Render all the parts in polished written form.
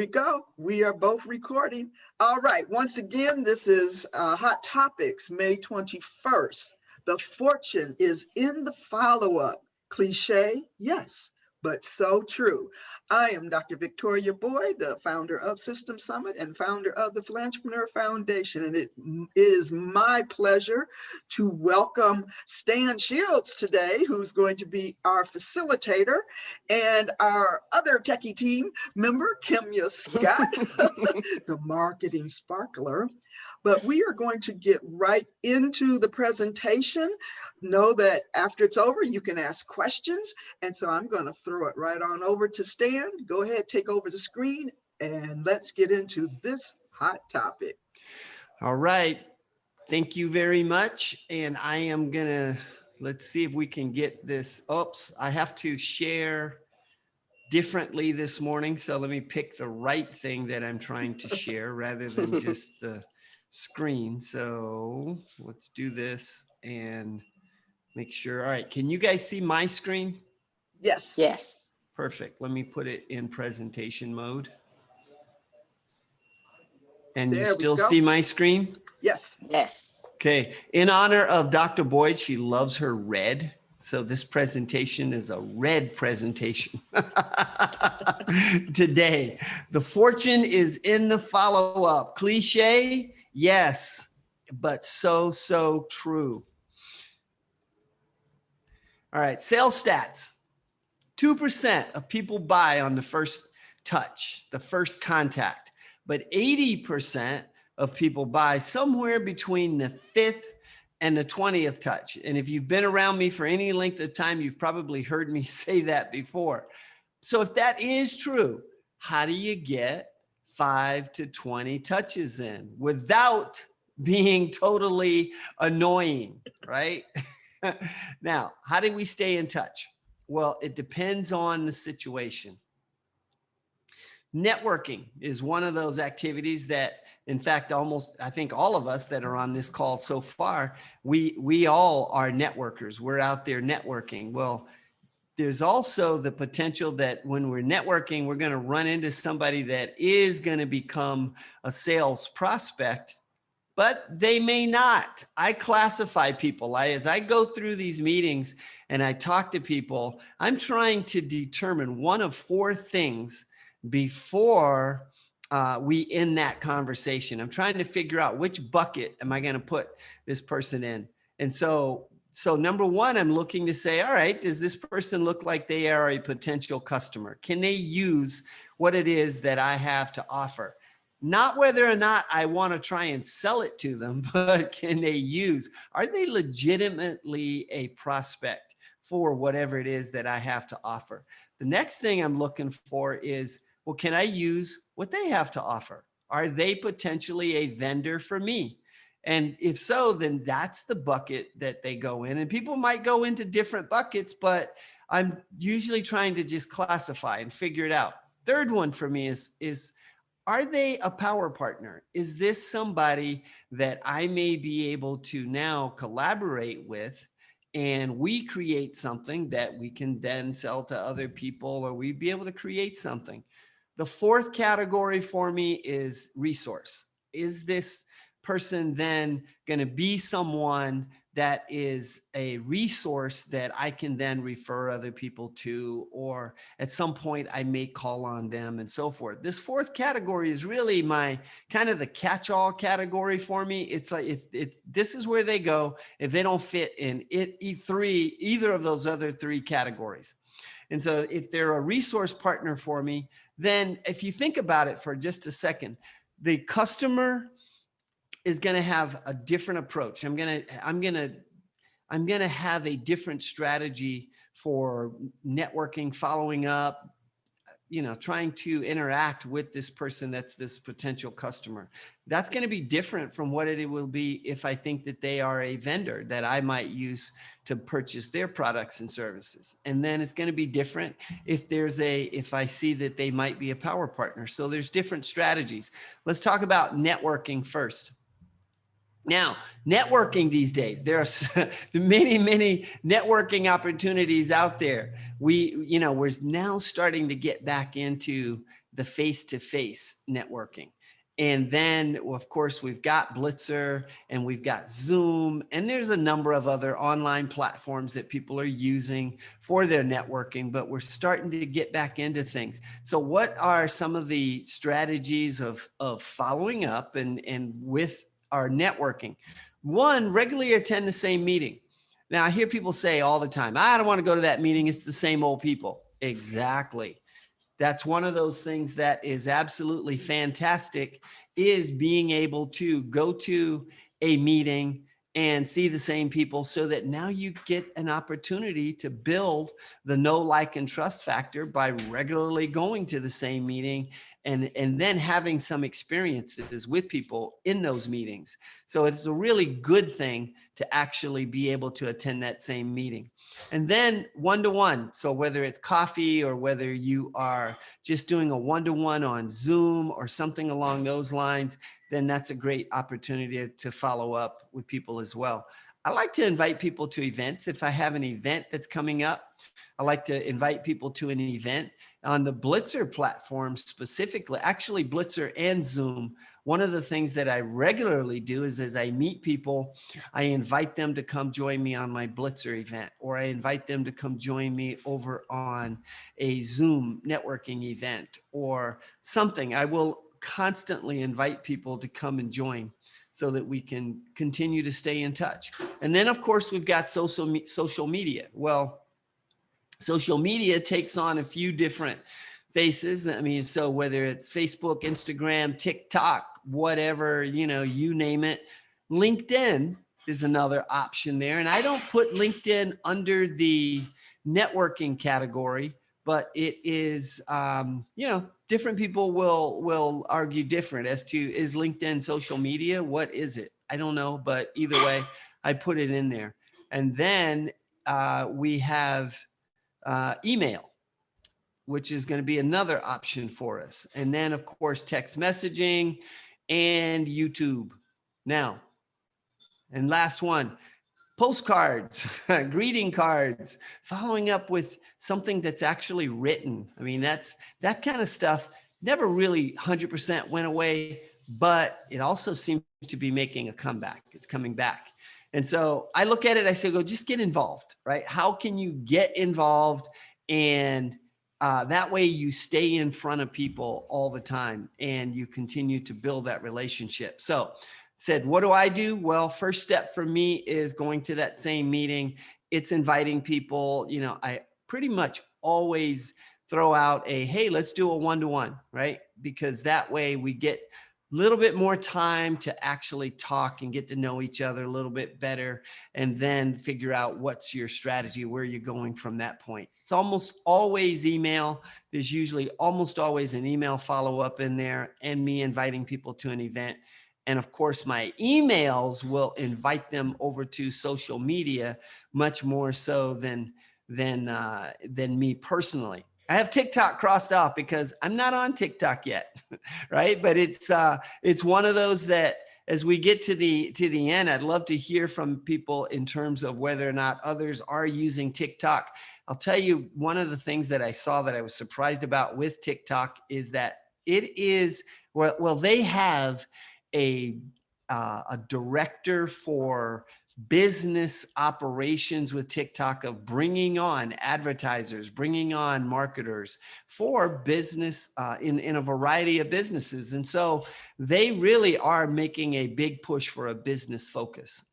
we go. We are both recording. All right. Once again, this is Hot Topics, May 21st. The fortune is in the follow-up. Cliche, yes, but so true. I am Dr. Victoria Boyd, the founder of System Summit and founder of the Philanthropreneur Foundation. And it is my pleasure to welcome Stan Shields today, who's going to be our facilitator, and our other techie team member, Kimya Scott, the marketing sparkler. But we are going to get right into the presentation. Know that after it's over, you can ask questions. And so I'm going to throw it right on over to Stan. Go ahead, take over the screen, and let's get into this hot topic. All right. Thank you very much. And I am going to, let's see if we can get this. Oops, I have to share differently this morning. So let me pick the right thing that I'm trying to share rather than just the screen. So let's do this and make sure. All right. Can you guys see my screen? Yes. Yes. Perfect. Let me put it in presentation mode. And There you we still go. see my screen? Yes. Yes. Okay. In honor of Dr. Boyd, she loves her red. So this presentation is a red presentation today. The fortune is in the follow-up. Cliche? Yes, but so true. All right, sales stats. 2% of people buy on the first touch, the first contact, but 80% of people buy somewhere between the 5th and the 20th touch. And if you've been around me for any length of time, you've probably heard me say that before. So if that is true, how do you get 5 to 20 touches in without being totally annoying, right? Now, how do we stay in touch? Well, it depends on the situation. Networking is one of those activities that, in fact, I think all of us that are on this call so far, we all are networkers. We're out there networking. Well, there's also the potential that when we're networking, we're going to run into somebody that is going to become a sales prospect, but they may not. I classify people. As I go through these meetings and I talk to people, I'm trying to determine one of 4 things before we end that conversation. I'm trying to figure out which bucket am I going to put this person in. And so number 1, I'm looking to say, all right, does this person look like they are a potential customer? Can they use what it is that I have to offer? Not whether or not I want to try and sell it to them, but can they use? Are they legitimately a prospect for whatever it is that I have to offer? The next thing I'm looking for is, well, can I use what they have to offer? Are they potentially a vendor for me? And if so, then that's the bucket that they go in. And people might go into different buckets, but I'm usually trying to just classify and figure it out. Third one for me is are they a power partner? Is this somebody that I may be able to now collaborate with, and we create something that we can then sell to other people, or we'd be able to create something? The 4th category for me is resource. Is this person then going to be someone that is a resource that I can then refer other people to, or at some point I may call on them and so forth? This 4th category is really my kind of the catch-all category for me. It's like, if this is where they go, if they don't fit in either of those other 3 categories. And so if they're a resource partner for me, then if you think about it for just a second, the customer is going to have a different approach. I'm going to have a different strategy for networking, following up, trying to interact with this person that's this potential customer. That's going to be different from what it will be if I think that they are a vendor that I might use to purchase their products and services. And then it's going to be different if I see that they might be a power partner. So there's different strategies. Let's talk about networking first. Now, networking these days, there are many networking opportunities out there. We're now starting to get back into the face-to-face networking. And then, of course, we've got Blitzer and we've got Zoom, and there's a number of other online platforms that people are using for their networking, but we're starting to get back into things. So what are some of the strategies of following up and with our networking? One, regularly attend the same meeting. Now, I hear people say all the time, I don't want to go to that meeting. It's the same old people. Exactly. That's one of those things that is absolutely fantastic, is being able to go to a meeting and see the same people, so that now you get an opportunity to build the know, like, and trust factor by regularly going to the same meeting and then having some experiences with people in those meetings. So it's a really good thing to actually be able to attend that same meeting. And then one-to-one. So whether it's coffee or whether you are just doing a one-to-one on Zoom or something along those lines, then that's a great opportunity to follow up with people as well. I like to invite people to events. If I have an event that's coming up, I like to invite people to an event on the Blitzer platform specifically, actually Blitzer and Zoom. One of the things that I regularly do is, as I meet people, I invite them to come join me on my Blitzer event, or I invite them to come join me over on a Zoom networking event or something. I will constantly invite people to come and join so that we can continue to stay in touch. And then, of course, we've got social media. Well, social media takes on a few different faces. I mean, so whether it's Facebook, Instagram, TikTok, whatever, you name it. LinkedIn is another option there. And I don't put LinkedIn under the networking category, but it is, different people will argue different as to, is LinkedIn social media? What is it? I don't know, but either way, I put it in there. And then we have email, which is going to be another option for us. And then, of course, text messaging and YouTube. Now, and last one, postcards, greeting cards, following up with something that's actually written. I mean, that kind of stuff never really 100% went away, but it also seems to be making a comeback. It's coming back. And so I look at it, I say, go, just get involved, right? How can you get involved? And that way you stay in front of people all the time and you continue to build that relationship. So said, what do I do? Well, first step for me is going to that same meeting. It's inviting people. I pretty much always throw out a, hey, let's do a one-to-one, right? Because that way we get a little bit more time to actually talk and get to know each other a little bit better, and then figure out what's your strategy, where you're going from that point. It's almost always email. There's usually almost always an email follow-up in there, and me inviting people to an event. And of course, my emails will invite them over to social media much more so than me personally. I have TikTok crossed off because I'm not on TikTok yet, right? But it's one of those that, as we get to the end, I'd love to hear from people in terms of whether or not others are using TikTok. I'll tell you, one of the things that I saw that I was surprised about with TikTok is that it is, well, they have a director for business operations with TikTok of bringing on advertisers, bringing on marketers for business in a variety of businesses. And so they really are making a big push for a business focus.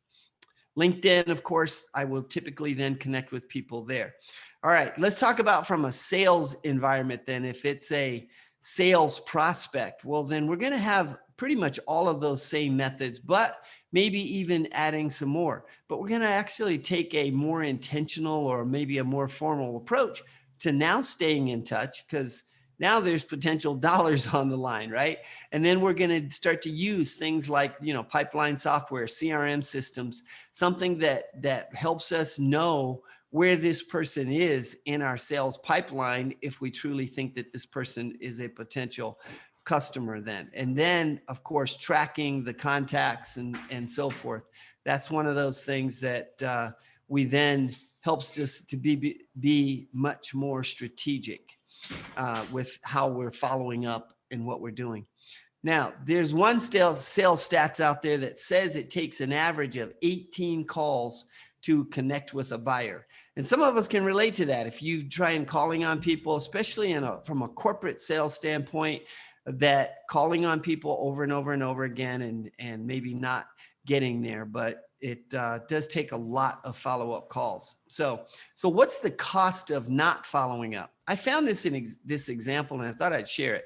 LinkedIn, of course, I will typically then connect with people there. All right, let's talk about from a sales environment then. If it's a sales prospect, well, then we're going to have pretty much all of those same methods, but maybe even adding some more. But we're going to actually take a more intentional or maybe a more formal approach to now staying in touch, because now there's potential dollars on the line, right? And then we're going to start to use things like, pipeline software, CRM systems, something that helps us know where this person is in our sales pipeline, if we truly think that this person is a potential customer then. And then, of course, tracking the contacts and so forth. That's one of those things that we then helps us to be much more strategic. with how we're following up and what we're doing. Now, there's one sales stats out there that says it takes an average of 18 calls to connect with a buyer. And some of us can relate to that. If you try and calling on people, especially from a corporate sales standpoint, that calling on people over and over and over again and maybe not getting there, but it does take a lot of follow-up calls. So what's the cost of not following up? I found this in this example and I thought I'd share it,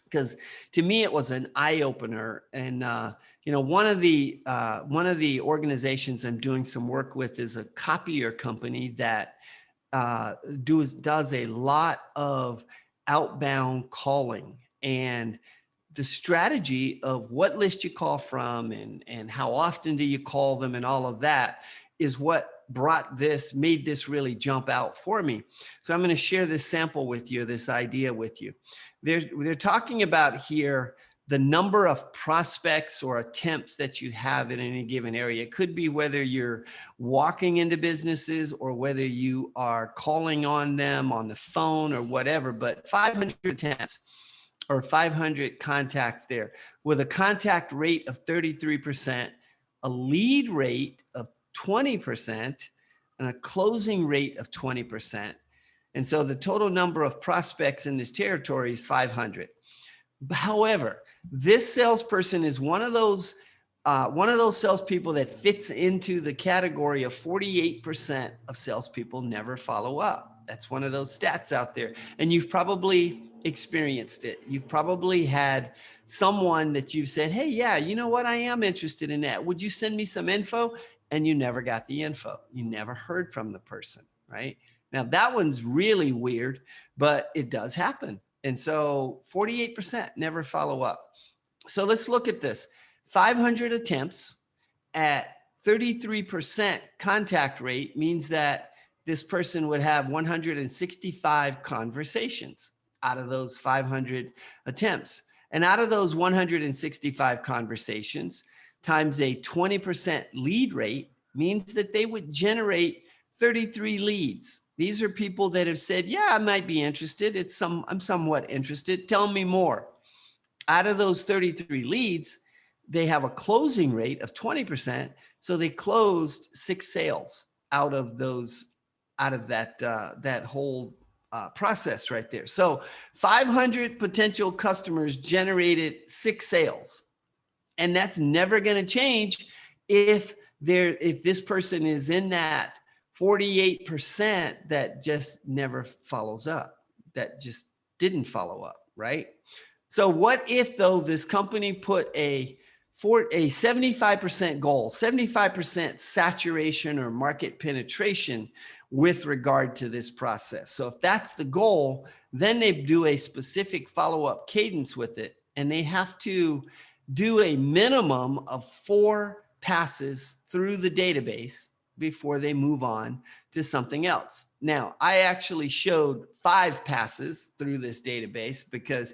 because to me it was an eye opener. And one of the organizations I'm doing some work with is a copier company that does a lot of outbound calling, and the strategy of what list you call from and how often do you call them and all of that is what made this really jump out for me. So I'm going to share this sample with you, this idea with you. They're talking about here the number of prospects or attempts that you have in any given area. It could be whether you're walking into businesses or whether you are calling on them on the phone or whatever, but 500 attempts or 500 contacts there with a contact rate of 33%, a lead rate of 20%, and a closing rate of 20%. And so the total number of prospects in this territory is 500. However, this salesperson is one of those salespeople that fits into the category of 48% of salespeople never follow up. That's one of those stats out there. And you've probably experienced it. You've probably had someone that you've said, hey, yeah, you know what? I am interested in that. Would you send me some info? And you never got the info. You never heard from the person, right? Now that one's really weird, but it does happen. And so 48% never follow up. So let's look at this. 500 attempts at 33% contact rate means that this person would have 165 conversations out of those 500 attempts. And out of those 165 conversations times a 20% lead rate means that they would generate 33 leads. These are people that have said, yeah, I might be interested. I'm somewhat interested. Tell me more. Out of those 33 leads, they have a closing rate of 20%. So they closed 6 sales out of that whole process right there. So 500 potential customers generated 6 sales. And that's never going to change if this person is in that 48% that just never follows up, that just didn't follow up, right? So what if though this company put a 75% goal, 75% saturation or market penetration with regard to this process? So if that's the goal, then they do a specific follow-up cadence with it, and they have to do a minimum of 4 passes through the database before they move on to something else. Now, I actually showed 5 passes through this database because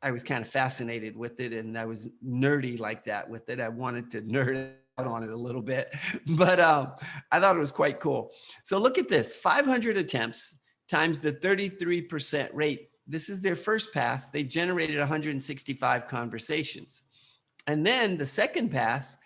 I was kind of fascinated with it and I was nerdy like that with it. I wanted to nerd out on it a little bit, but I thought it was quite cool. So look at this, 500 attempts times the 33% rate. This is their first pass. They generated 165 conversations. And then the second pass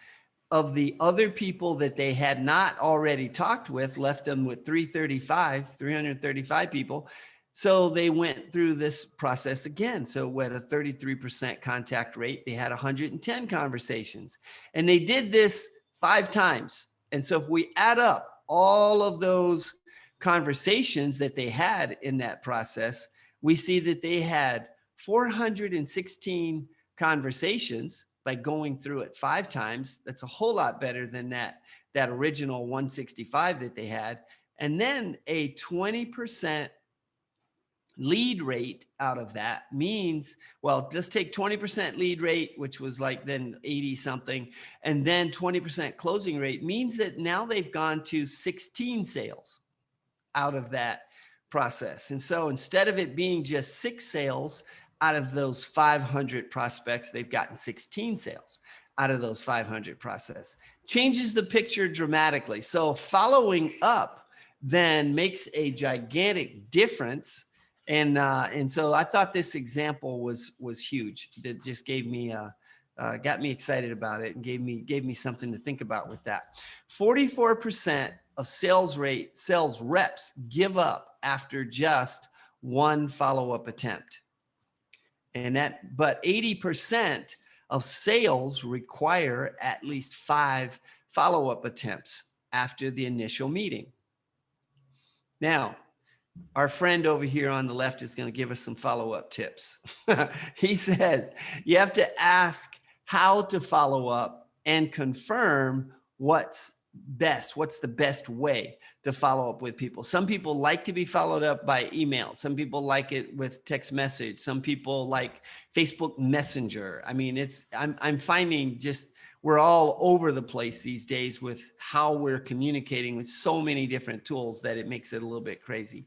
of the other people that they had not already talked with left them with 335 people. So they went through this process again. So at a 33% contact rate, they had 110 conversations, and they did this 5 times. And so if we add up all of those conversations that they had in that process, we see that they had 416 conversations by going through it 5 times. That's a whole lot better than that original 165 that they had. And then a 20% lead rate out of that means, well, let's take 20% lead rate, which was like then 80 something, and then 20% closing rate means that now they've gone to 16 sales out of that process. And so instead of it being just 6 sales out of those 500 prospects, they've gotten 16 sales out of those 500 process. Changes the picture dramatically. So following up then makes a gigantic difference And so I thought this example was huge. That just gave me got me excited about it and gave me something to think about with that. 44% of sales reps give up after just one follow-up attempt. But 80% of sales require at least 5 follow-up attempts after the initial meeting. Now, our friend over here on the left is going to give us some follow-up tips. He says, you have to ask how to follow up and confirm what's the best way to follow up with people. Some people like to be followed up by email. Some people like it with text message. Some people like Facebook Messenger. I mean, I'm finding just we're all over the place these days with how we're communicating with so many different tools that it makes it a little bit crazy.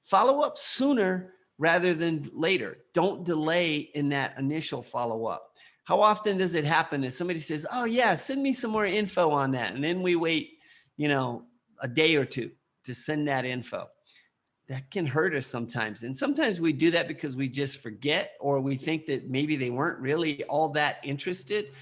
Follow up sooner rather than later. Don't delay in that initial follow up. How often does it happen that somebody says, oh yeah, send me some more info on that. And then we wait, a day or two to send that info. That can hurt us sometimes. And sometimes we do that because we just forget, or we think that maybe they weren't really all that interested.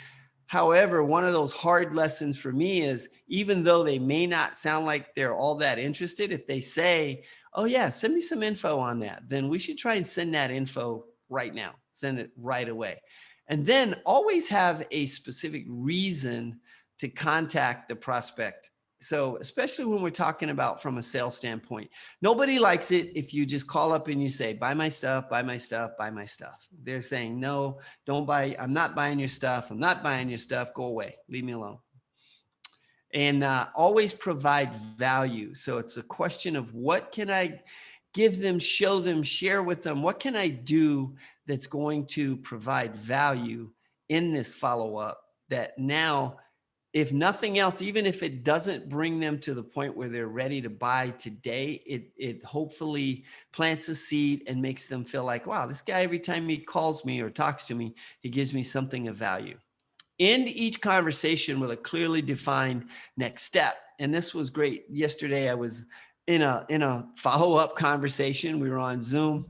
However, one of those hard lessons for me is, even though they may not sound like they're all that interested, if they say, oh yeah, send me some info on that, then we should try and send that info right now. Send it right away. And then always have a specific reason to contact the prospect. So especially when we're talking about from a sales standpoint, nobody likes it if you just call up and you say, buy my stuff, buy my stuff, buy my stuff. They're saying, no, don't buy. I'm not buying your stuff. I'm not buying your stuff. Go away. Leave me alone. And always provide value. So it's a question of, what can I give them, show them, share with them? What can I do that's going to provide value in this follow-up, that now, if nothing else, even if it doesn't bring them to the point where they're ready to buy today, it hopefully plants a seed and makes them feel like, wow, this guy, every time he calls me or talks to me, he gives me something of value. End each conversation with a clearly defined next step. And this was great. Yesterday, I was in a follow-up conversation. We were on Zoom,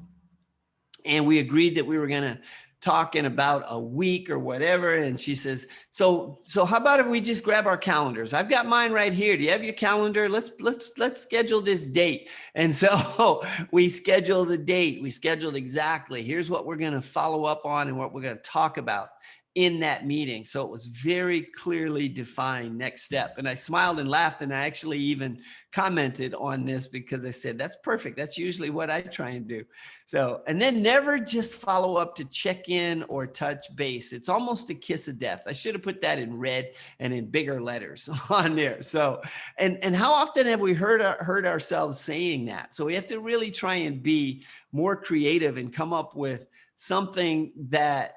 and we agreed that we were going to talk in about a week or whatever. And she says, so how about if we just grab our calendars? I've got mine right here. Do you have your calendar? Let's schedule this date. And so we scheduled the date. We scheduled exactly, here's what we're going to follow up on and what we're going to talk about in that meeting. So it was very clearly defined next step. And I smiled and laughed, and I actually even commented on this because I said, that's perfect. That's usually what I try and do. So, and then never just follow up to check in or touch base. It's almost a kiss of death. I should have put that in red and in bigger letters on there. So, and how often have we heard ourselves saying that? So we have to really try and be more creative and come up with something that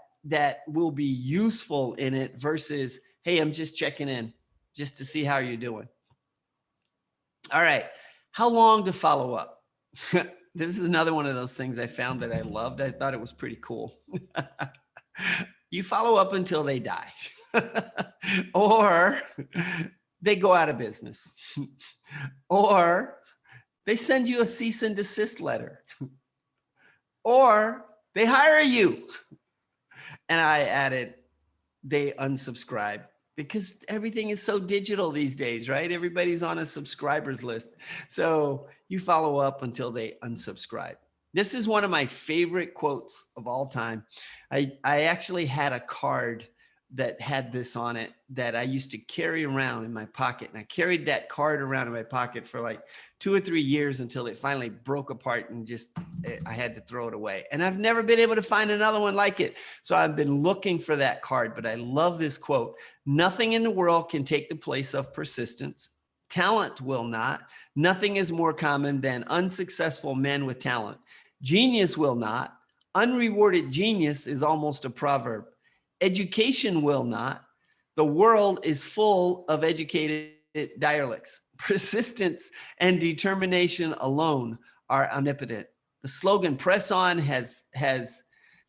will be useful in it versus, hey, I'm just checking in just to see how you're doing. All right. How long to follow up? This is another one of those things I found that I loved. I thought it was pretty cool. You follow up until they die or they go out of business or they send you a cease and desist letter or they hire you. And I added, they unsubscribe, because everything is so digital these days, right? Everybody's on a subscribers list. So you follow up until they unsubscribe. This is one of my favorite quotes of all time. I actually had a card that had this on it that I used to carry around in my pocket. And I carried that card around in my pocket for like 2 or 3 years until it finally broke apart and I had to throw it away. And I've never been able to find another one like it. So I've been looking for that card, but I love this quote. Nothing in the world can take the place of persistence. Talent will not. Nothing is more common than unsuccessful men with talent. Genius will not. Unrewarded genius is almost a proverb. Education will not. The world is full of educated derelicts. Persistence and determination alone are omnipotent. The slogan, press on, has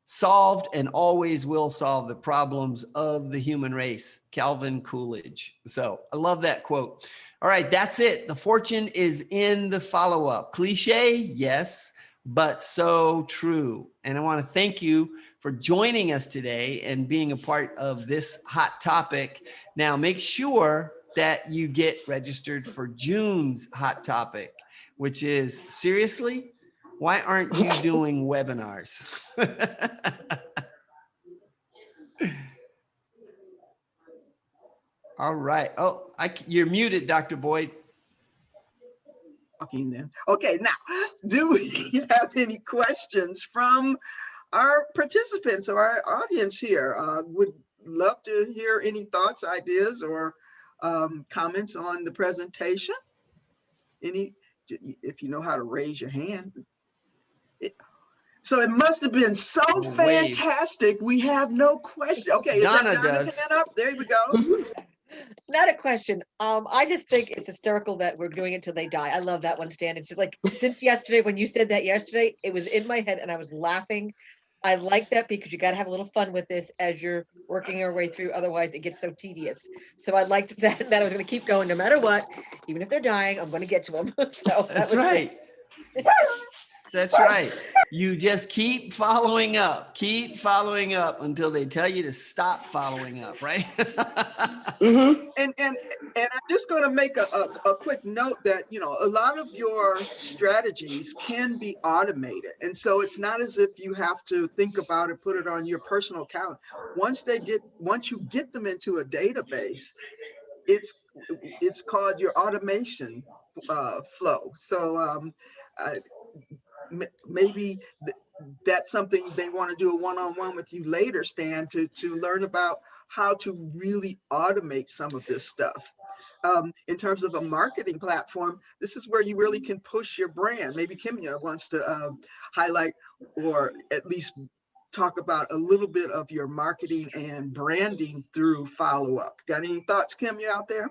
solved and always will solve the problems of the human race. Calvin Coolidge. So I love that quote. All right, that's it. The fortune is in the follow-up. Cliche, yes. but so true. And I want to thank you for joining us today and being a part of this hot topic. Now, make sure that you get registered for June's hot topic, which is, seriously, why aren't you doing webinars? All right. Oh, you're muted, Dr. Boyd. Talking then. Okay, now, do we have any questions from our participants or our audience here? Would love to hear any thoughts, ideas, or comments on the presentation. Any, if you know how to raise your hand. So it must have been so Wave. fantastic. We have no question. Okay, is that Donna Donna's does. hand up? There we go. Not a question. I just think it's hysterical that we're doing it till they die. I love that one, Stan. It's just like, since yesterday, when you said that yesterday, it was in my head and I was laughing. I like that because you got to have a little fun with this as you're working your way through. Otherwise, it gets so tedious. So I liked that I was going to keep going no matter what. Even if they're dying, I'm going to get to them. So That's right. That's right. You just keep following up until they tell you to stop following up, right? And I'm just going to make a quick note that, you know, a lot of your strategies can be automated. And so it's not as if you have to think about it, put it on your personal account. Once you get them into a database, it's called your automation flow. So maybe that's something they want to do a one-on-one with you later, Stan, to learn about how to really automate some of this stuff. In terms of a marketing platform, this is where you really can push your brand. Maybe Kimya wants to highlight or at least talk about a little bit of your marketing and branding through follow-up. Got any thoughts, Kimya, out there?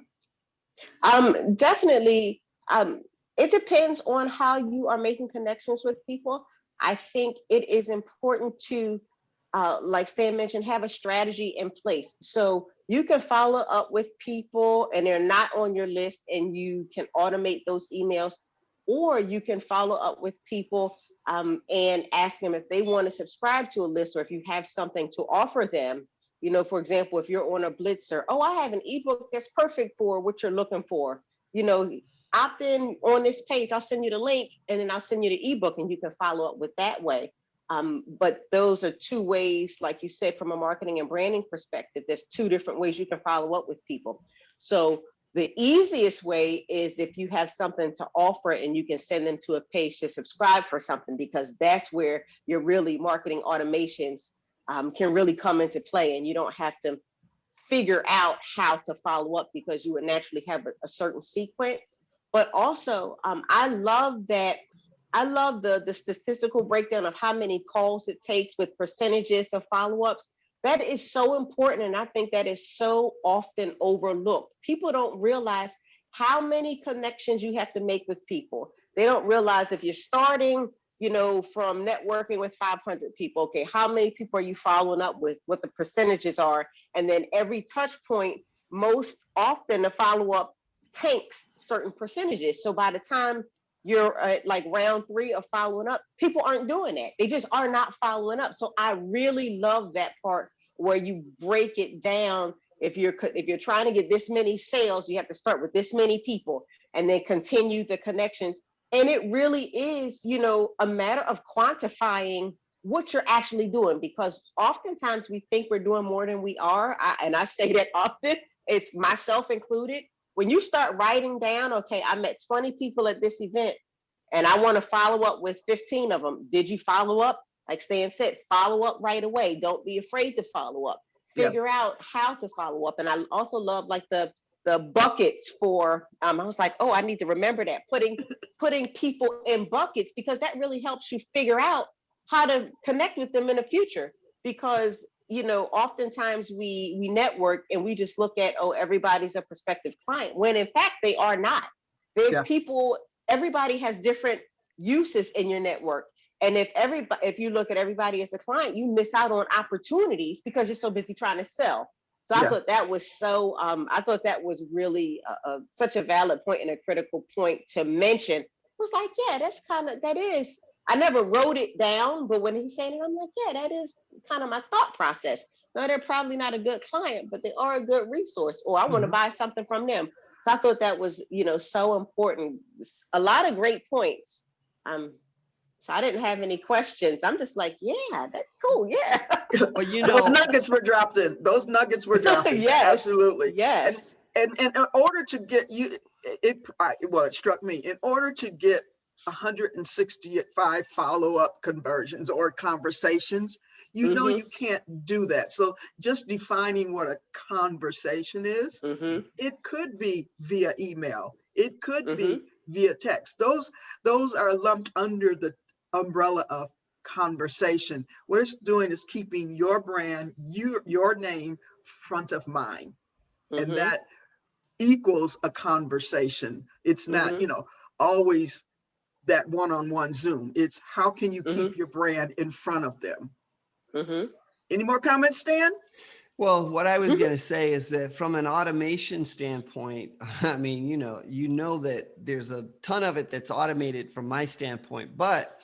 Definitely. It depends on how you are making connections with people. I think it is important to, like Stan mentioned, have a strategy in place. So you can follow up with people and they're not on your list and you can automate those emails, or you can follow up with people and ask them if they want to subscribe to a list or if you have something to offer them. You know, for example, if you're on a Blitzer, oh, I have an ebook that's perfect for what you're looking for. You know, opt in on this page, I'll send you the link and then I'll send you the ebook and you can follow up with that way. But those are two ways, like you said, from a marketing and branding perspective, there's two different ways you can follow up with people. So the easiest way is if you have something to offer and you can send them to a page to subscribe for something, because that's where your really marketing automations can really come into play, and you don't have to figure out how to follow up because you would naturally have a certain sequence. But also, I love the statistical breakdown of how many calls it takes with percentages of follow-ups. That is so important, and I think that is so often overlooked. People don't realize how many connections you have to make with people. They don't realize if you're starting, you know, from networking with 500 people, okay, how many people are you following up with, what the percentages are, and then every touch point, most often the follow-up takes certain percentages. So by the time you're at like round 3 of following up, people aren't doing that. They just are not following up. So I really love that part where you break it down. If you're trying to get this many sales, you have to start with this many people and then continue the connections. And it really is, you know, a matter of quantifying what you're actually doing, because oftentimes we think we're doing more than we are. And I say that often, it's myself included. When you start writing down, okay, I met 20 people at this event and I want to follow up with 15 of them. Did you follow up? Like Stan said, follow up right away. Don't be afraid to follow up. Figure out how to follow up. And I also love like the buckets for, I was like, oh, I need to remember that. Putting people in buckets, because that really helps you figure out how to connect with them in the future. Because, you know, oftentimes we network and we just look at, oh, everybody's a prospective client, when in fact they are not. They're people, everybody has different uses in your network. And if you look at everybody as a client, you miss out on opportunities because you're so busy trying to sell. So I thought that was so, I thought that was really such a valid point and a critical point to mention. It was like, yeah, that is I never wrote it down, but when he's saying it, I'm like, yeah, that is kind of my thought process. No, they're probably not a good client, but they are a good resource, or I want to Mhm. buy something from them. So I thought that was, so important. A lot of great points. Um, so I didn't have any questions. I'm just like, yeah, that's cool. Yeah. Well, you Those know, nuggets were dropped in. Those nuggets were dropped in. Yes. Absolutely. And Yes. and in order to get you, it struck me. In order to get 165 follow-up conversions or conversations, Mm-hmm. you can't do that. So just defining what a conversation is, Mm-hmm. it could be via email. It could Mm-hmm. be via text. Those are lumped under the umbrella of conversation. What it's doing is keeping your brand, your name front of mind. And Mm-hmm. that equals a conversation. It's not, Mm-hmm. always that one-on-one Zoom. It's how can you Mm-hmm. keep your brand in front of them? Mm-hmm. Any more comments, Stan? well, what I was going to say is that from an automation standpoint, I mean, you know that there's a ton of it that's automated from my standpoint, but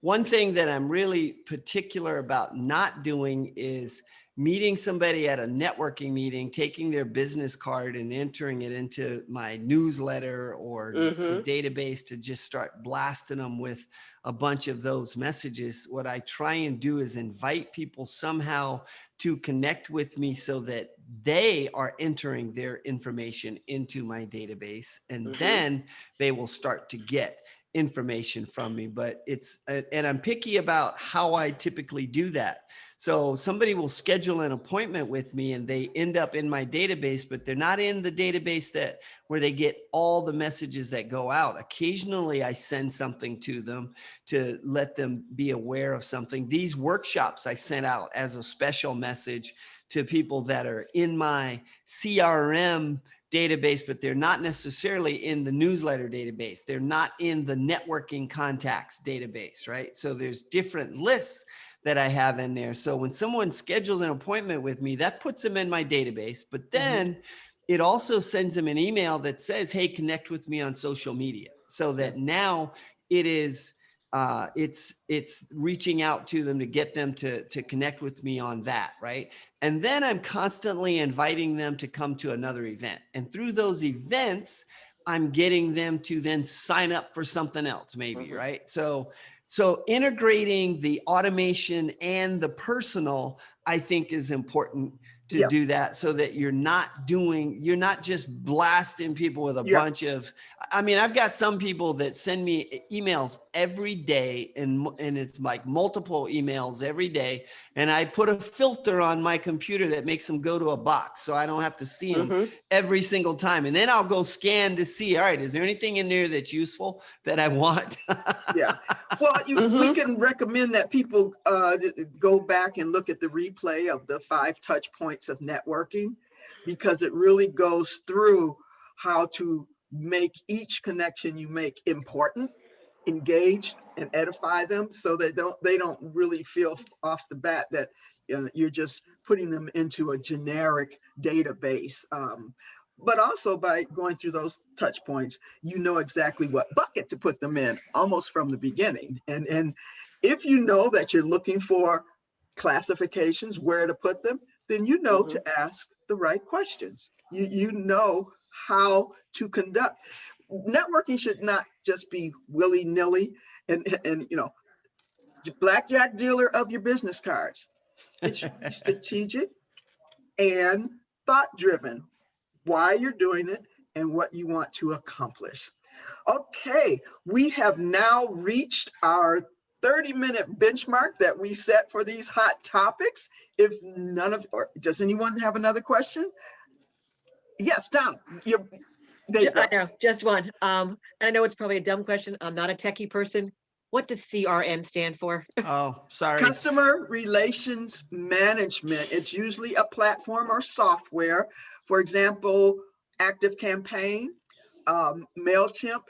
one thing that I'm really particular about not doing is meeting somebody at a networking meeting, taking their business card and entering it into my newsletter or the Mm-hmm. database to just start blasting them with a bunch of those messages. What I try and do is invite people somehow to connect with me so that they are entering their information into my database, and Mm-hmm. then they will start to get information from me. But and I'm picky about how I typically do that. So somebody will schedule an appointment with me and they end up in my database, but they're not in the database where they get all the messages that go out. Occasionally I send something to them to let them be aware of something. These workshops I sent out as a special message to people that are in my CRM database, but they're not necessarily in the newsletter database. They're not in the networking contacts database, right? So there's different lists that I have in there. So when someone schedules an appointment with me, that puts them in my database, but then it also sends them an email that says, hey, connect with me on social media. So that now it is it's reaching out to them to get them to connect with me on that, right? And then I'm constantly inviting them to come to another event, and through those events I'm getting them to then sign up for something else, maybe, Mm-hmm. right? So integrating the automation and the personal, I think, is important to Yeah, do that, so that you're not just blasting people with a yeah. bunch of, I mean, I've got some people that send me emails every day, and it's like multiple emails every day. And I put a filter on my computer that makes them go to a box so I don't have to see them Mm-hmm. every single time. And then I'll go scan to see, all right, is there anything in there that's useful that I want? Yeah. Well, we Mm-hmm. can recommend that people go back and look at the replay of the 5 touch points of networking, because it really goes through how to make each connection you make important, engaged, and edify them, so they don't really feel off the bat that you're just putting them into a generic database. But also by going through those touch points, exactly what bucket to put them in almost from the beginning. And if you know that you're looking for classifications, where to put them, then Mm-hmm. to ask the right questions. You know how to conduct. Networking should not just be willy-nilly and blackjack dealer of your business cards. It should be strategic and thought driven, why you're doing it and what you want to accomplish. Okay, we have now reached our 30-minute benchmark that we set for these hot topics. If none of, or does anyone have another question? Yes, Don, there you I go. know, just one. And I know it's probably a dumb question. I'm not a techie person. What does CRM stand for? Oh, sorry. Customer Relations Management. It's usually a platform or software. For example, ActiveCampaign, MailChimp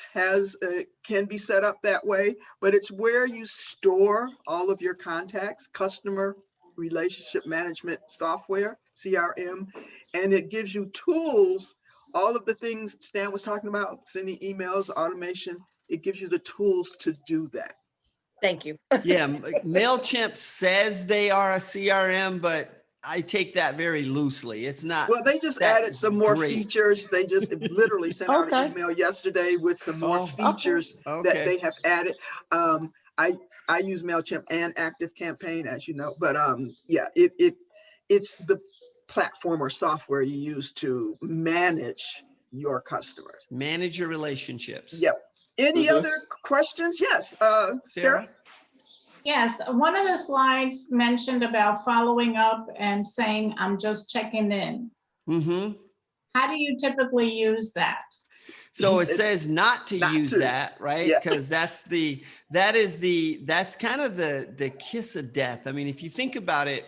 can be set up that way, but it's where you store all of your contacts, customer relationship management software, CRM, and it gives you tools, all of the things Stan was talking about, sending emails, automation, it gives you the tools to do that. Thank you. Yeah, MailChimp says they are a CRM, but I take that very loosely. It's not Well, they just that added some more great. features. They just literally sent out Okay. an email yesterday with some more Oh, features that okay. they have added. Um, I use MailChimp and ActiveCampaign, as you know, but yeah, it's the platform or software you use to manage your customers. Manage your relationships. Yep. Any Mhm. other questions? Yes, Sarah? Sarah? Yes, one of the slides mentioned about following up and saying, I'm just checking in. Mm-hmm. How do you typically use that? So He it said says not to not use to. that, right? Yeah. Because that's kind of the kiss of death. I mean, if you think about it,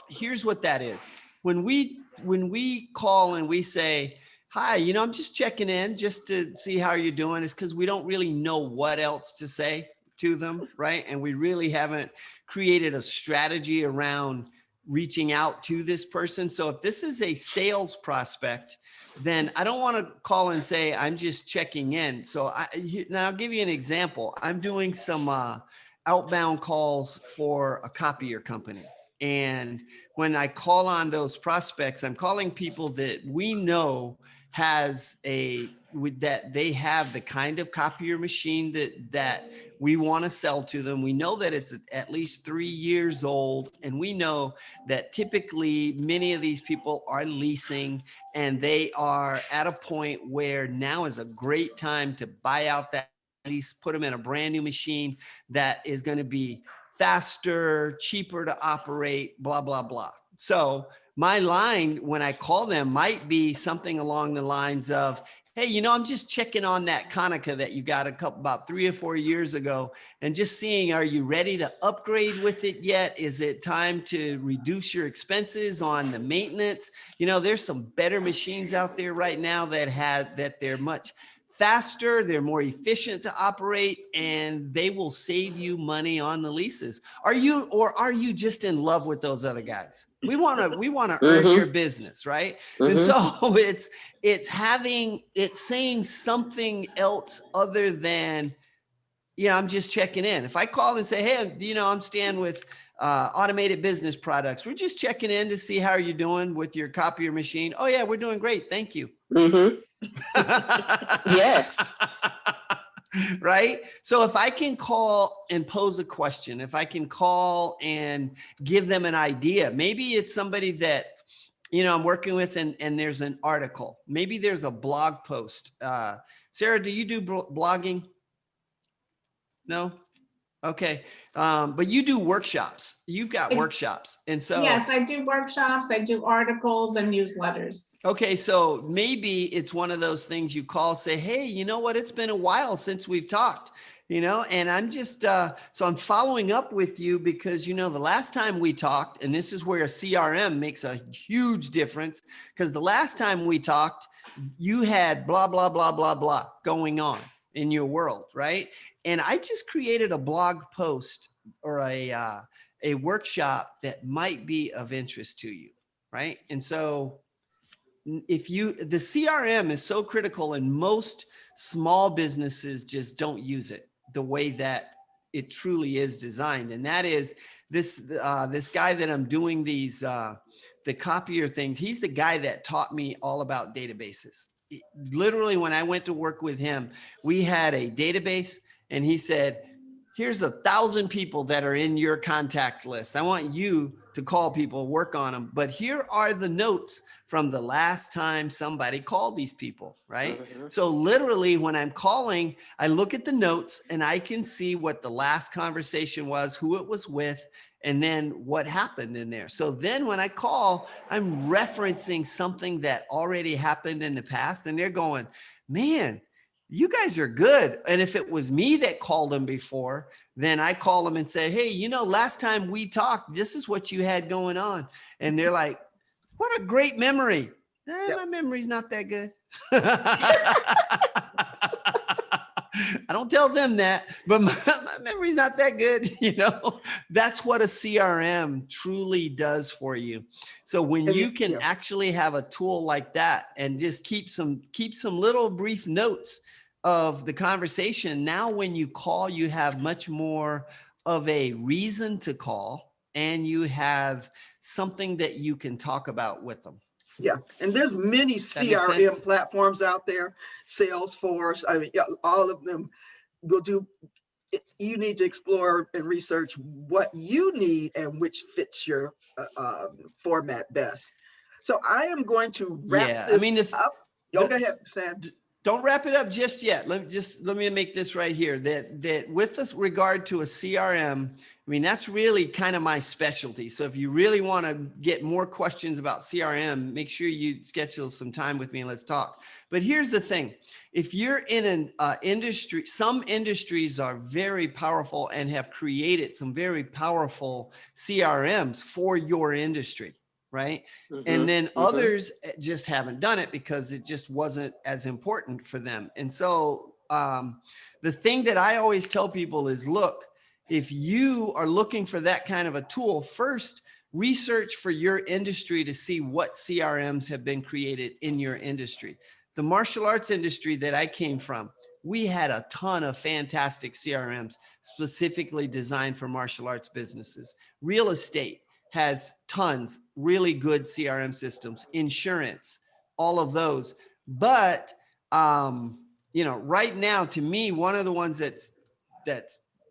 here's what that is. When we call and we say, hi, I'm just checking in just to see how you're doing, it's because we don't really know what else to say to them, right? And we really haven't created a strategy around reaching out to this person. So if this is a sales prospect, then I don't want to call and say, I'm just checking in. So now I'll give you an example. I'm doing some outbound calls for a copier company. And when I call on those prospects, I'm calling people that we know that they have the kind of copier machine that we want to sell to them. We know that it's at least 3 years old, and we know that typically many of these people are leasing, and they are at a point where now is a great time to buy out that lease, put them in a brand new machine that is going to be faster, cheaper to operate, blah, blah, blah. So my line when I call them might be something along the lines of, hey, I'm just checking on that Konica that you got about 3 or 4 years ago, and just seeing, are you ready to upgrade with it yet? Is it time to reduce your expenses on the maintenance? There's some better machines out there right now that they're much faster, they're more efficient to operate, and they will save you money on the leases. Are you just in love with those other guys? We want to earn your business, right? And so it's saying something else other than, I'm just checking in. If I call and say, hey, I'm Stan with Automated Business Products. We're just checking in to see how you're doing with your copier machine. Oh yeah, we're doing great. Thank you. Yes. Right. So if I can call and pose a question, if I can call and give them an idea, maybe it's somebody that, I'm working with and there's an article, maybe there's a blog post. Sarah, do you do blogging? No? Okay. But you do workshops. You've got workshops. And so Yes, I do workshops, I do articles and newsletters. okay, so maybe it's one of those things you call, say, hey, you know what? It's been a while since we've talked, and I'm just, so I'm following up with you because, the last time we talked, and this is where a CRM makes a huge difference, because the last time we talked, you had blah, blah, blah, blah, blah going on in your world, right? And I just created a blog post or a workshop that might be of interest to you, right? And so the CRM is so critical, and most small businesses just don't use it the way that it truly is designed. And that is this guy that I'm doing these, the copier things. He's the guy that taught me all about databases. Literally, when I went to work with him, we had a database, and he said, here's 1,000 people that are in your contacts list. I want you to call people, work on them. But here are the notes from the last time somebody called these people, right? So literally when I'm calling, I look at the notes and I can see what the last conversation was, who it was with, and then what happened in there. So then when I call, I'm referencing something that already happened in the past, and they're going, man, you guys are good. And if it was me that called them before, then I call them and say, hey, last time we talked, this is what you had going on. And they're like, what a great memory. My memory's not that good. I don't tell them that, but my memory's not that good. That's what a CRM truly does for you. So when you can actually have a tool like that and just keep some little brief notes of the conversation, now when you call, you have much more of a reason to call, and you have something that you can talk about with them. Yeah, and there's many That makes sense? CRM platforms out there, Salesforce, I mean, yeah, all of them will do. You need to explore and research what you need and which fits your format best. So I am going to wrap Yeah, I this mean, up. Go ahead, Sam. Don't wrap it up just yet. Let me make this right here. That with this regard to a CRM, I mean, that's really kind of my specialty. So if you really want to get more questions about CRM, make sure you schedule some time with me and let's talk. But here's the thing. If you're in an industry, some industries are very powerful and have created some very powerful CRMs for your industry, right? And then others just haven't done it because it just wasn't as important for them. And so the thing that I always tell people is, look, if you are looking for that kind of a tool, first research for your industry to see what CRMs have been created in your industry. The martial arts industry that I came from, we had a ton of fantastic CRMs specifically designed for martial arts businesses. Real estate has tons, really good CRM systems, insurance, all of those. But, you know, right now, to me, one of the ones that's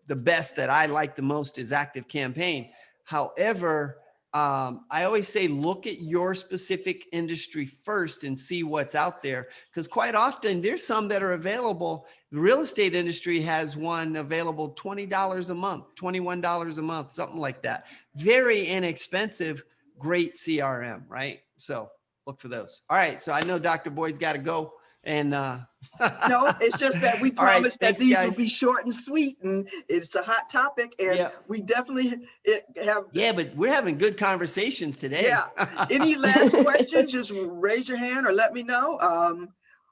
the best that I like the most is Active Campaign. However, I always say, look at your specific industry first and see what's out there. Because quite often there's some that are available. The real estate industry has one available $20 a month, $21 a month, something like that. Very inexpensive, great CRM, right? So look for those. All right. So I know Dr. Boyd's got to go. And No, it's just that we All right, promised that thanks, these guys. will be short and sweet, and it's a hot topic, and Yeah. we definitely have. Yeah, but we're having good conversations today. Yeah. Any last questions? Just raise your hand or let me know.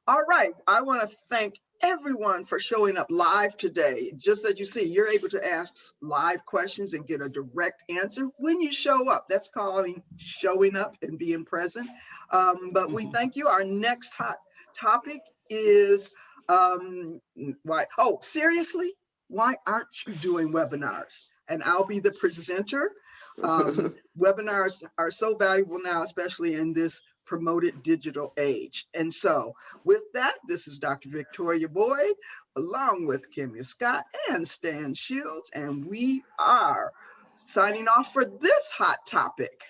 All right. I want to thank everyone for showing up live today. Just as you see, you're able to ask live questions and get a direct answer when you show up. That's calling showing up and being present. But we thank you. Our next hot topic is why? Oh, seriously? Why aren't you doing webinars? And I'll be the presenter. Webinars are so valuable now, especially in this promoted digital age. And so with that, this is Dr. Victoria Boyd, along with Kimya Scott and Stan Shields, and we are signing off for this hot topic.